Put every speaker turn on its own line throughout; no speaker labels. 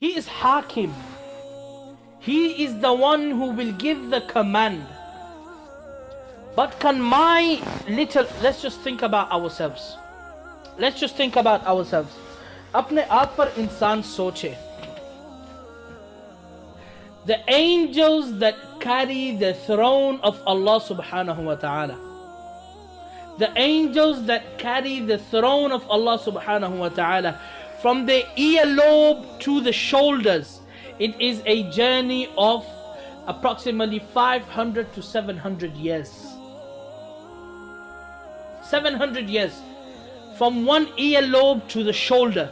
He is Hakim. He is the one who will give the command. But can my little, let's just think about ourselves. Let's just think about ourselves. अपने आप पर इंसान सोचे. The angels that carry the throne of Allah subhanahu wa ta'ala. The angels that carry the throne of Allah subhanahu wa ta'ala, from the earlobe to the shoulders, it is a journey of approximately 500 to 700 years. 700 years. From one earlobe to the shoulder.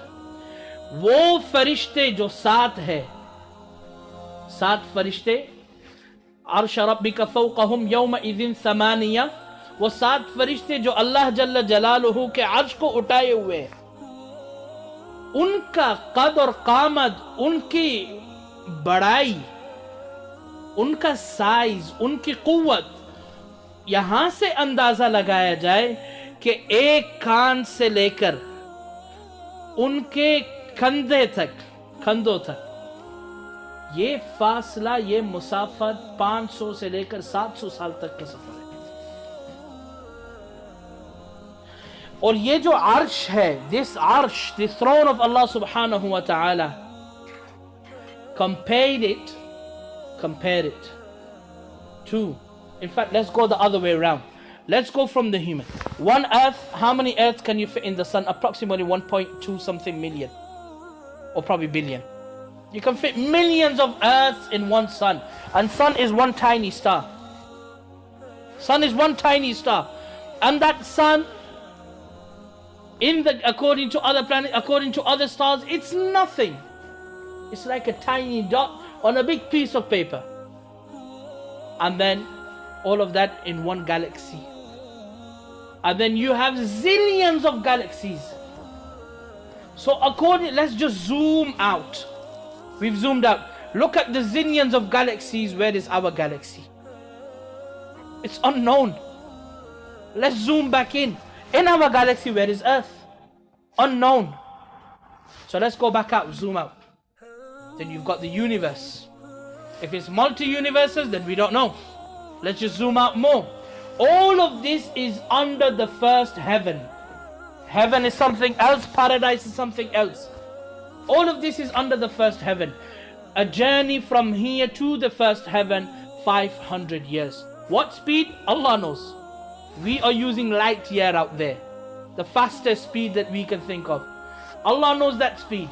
वो फरिश्ते जो 7 है, 7 फरिश्ते, अर्श रब्बिका फौक़हुम यौमइज़िन समानिया, वो 7 फरिश्ते जो अल्लाह जल्ल जलालुहु के अर्श को उठाए हुए हैं, उनका कद और कामत, उनकी बड़ाई, उनका साइज, उनकी कुव्वत, यहां से अंदाजा लगाया जाए कि एक कान से लेकर उनके कंधों तक ये फासला, ये मुसाफत 500 से लेकर 700 साल तक का सफर है। और ये जो अर्श है, this arsh, the throne of Allah subhanahu wa ta'ala, compare it to, in fact, let's go the other way around. Let's go from the human. One earth, how many earths can you fit in the sun? Approximately 1.2 something million, or probably billion. You can fit millions of earths in one sun, and sun is one tiny star. Sun is one tiny star, and that sun, according to other planets, according to other stars, it's nothing. It's like a tiny dot on a big piece of paper. And then all of that in one galaxy. And then you have zillions of galaxies. So let's just zoom out. We've zoomed out. Look at the zillions of galaxies. Where is our galaxy? It's unknown. Let's zoom back in. In our galaxy, where is Earth? Unknown. So let's go back out, zoom out. Then you've got the universe. If it's multi-universes, then we don't know. Let's just zoom out more. All of this is under the first heaven. Heaven is something else, paradise is something else. All of this is under the first heaven. A journey from here to the first heaven, 500 years. What speed? Allah knows. We are using light year out there. The fastest speed that we can think of. Allah knows that speed.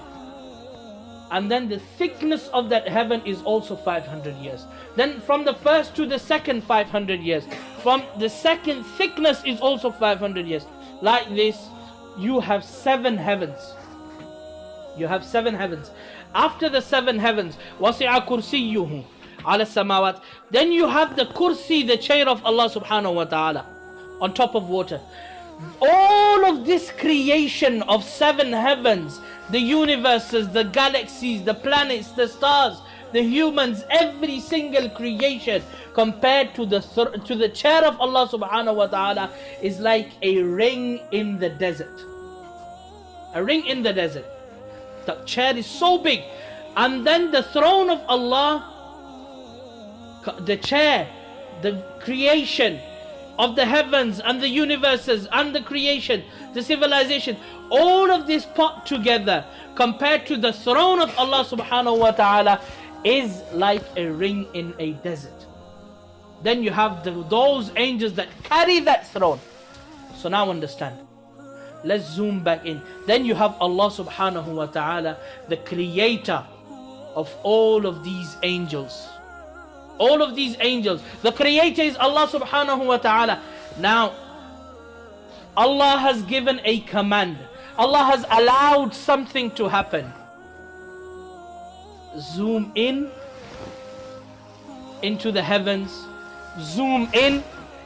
And then the thickness of that heaven is also 500 years. Then from the first to the second, 500 years. From the second, thickness is also 500 years. Like this, you have 7 heavens. You have 7 heavens. After the 7 heavens, وَسِعَ كُرْسِيُّهُ عَلَى السَّمَاوَاتِ, then you have the kursi, the chair of Allah subhanahu wa ta'ala, on top of water. All of this creation of 7 heavens, the universes, the galaxies, the planets, the stars, the humans, every single creation compared to the chair of Allah subhanahu wa ta'ala is like a ring in the desert. A ring in the desert. The chair is so big. And then the throne of Allah, the chair, the creation of the heavens and the universes and the creation, the civilization, all of this put together compared to the throne of Allah subhanahu wa ta'ala is like a ring in a desert. Then you have those angels that carry that throne. So now understand. Let's zoom back in. Then you have Allah subhanahu wa ta'ala, the creator of all of these angels. All of these angels. The creator is Allah subhanahu wa ta'ala. Now, Allah has given a command. Allah has allowed something to happen. Zoom in into the heavens. Zoom in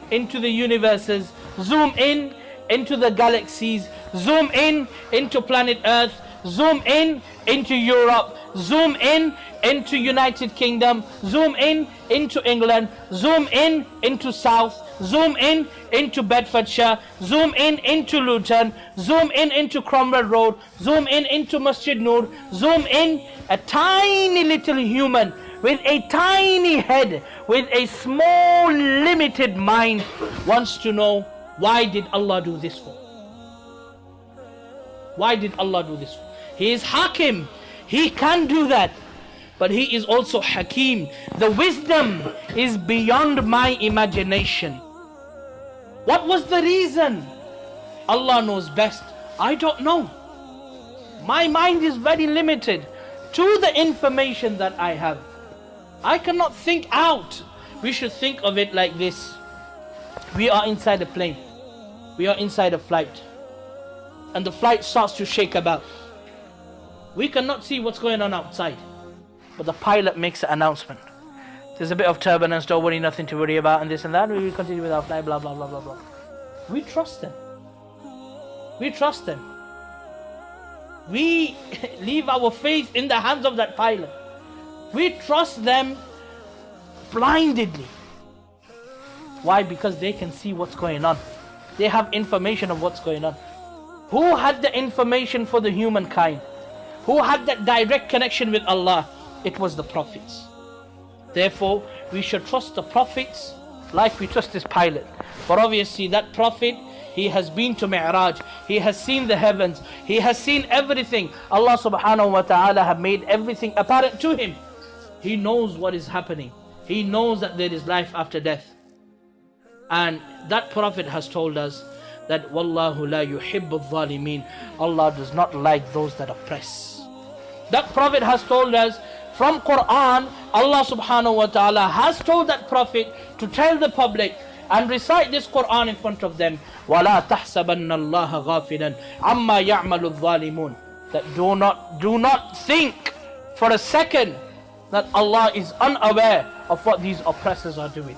into the universes. Zoom in into the galaxies. Zoom in into planet Earth. Zoom in into Europe. zoom in into United Kingdom, zoom in into England, zoom in into South, zoom in into Bedfordshire, zoom in into Luton, zoom in into Cromwell Road, zoom in into Masjid Noor, zoom in. A tiny little human with a tiny head, with a small limited mind, wants to know, why did Allah do this for? Why did Allah do this for? He is Hakim. He can do that. But He is also Hakim. The wisdom is beyond my imagination. What was the reason? Allah knows best. I don't know. My mind is very limited to the information that I have. I cannot think out. We should think of it like this. We are inside a plane. We are inside a flight. And the flight starts to shake about. We cannot see what's going on outside. But the pilot makes an announcement. There's a bit of turbulence, don't worry, nothing to worry about, and this and that. We will continue with our flight, blah, blah, blah, blah, blah. We trust them. We trust them. We leave our faith in the hands of that pilot. We trust them blindedly. Why? Because they can see what's going on. They have information of what's going on. Who had the information for the humankind? Who had that direct connection with Allah? It was the prophets. Therefore, we should trust the prophets like we trust this pilot. But obviously that prophet, he has been to Mi'raj. He has seen the heavens. He has seen everything. Allah subhanahu wa ta'ala have made everything apparent to him. He knows what is happening. He knows that there is life after death. And that prophet has told us that Wallahu la yuhibbu al-zalimin. Allah does not like those that oppress. That prophet has told us from Quran, Allah subhanahu wa ta'ala has told that prophet to tell the public and recite this Quran in front of them. وَلَا تَحْسَبَنَّ اللَّهَ غَافِلًا عَمَّا يَعْمَلُ الظَّالِمُونَ. That do not think for a second that Allah is unaware of what these oppressors are doing.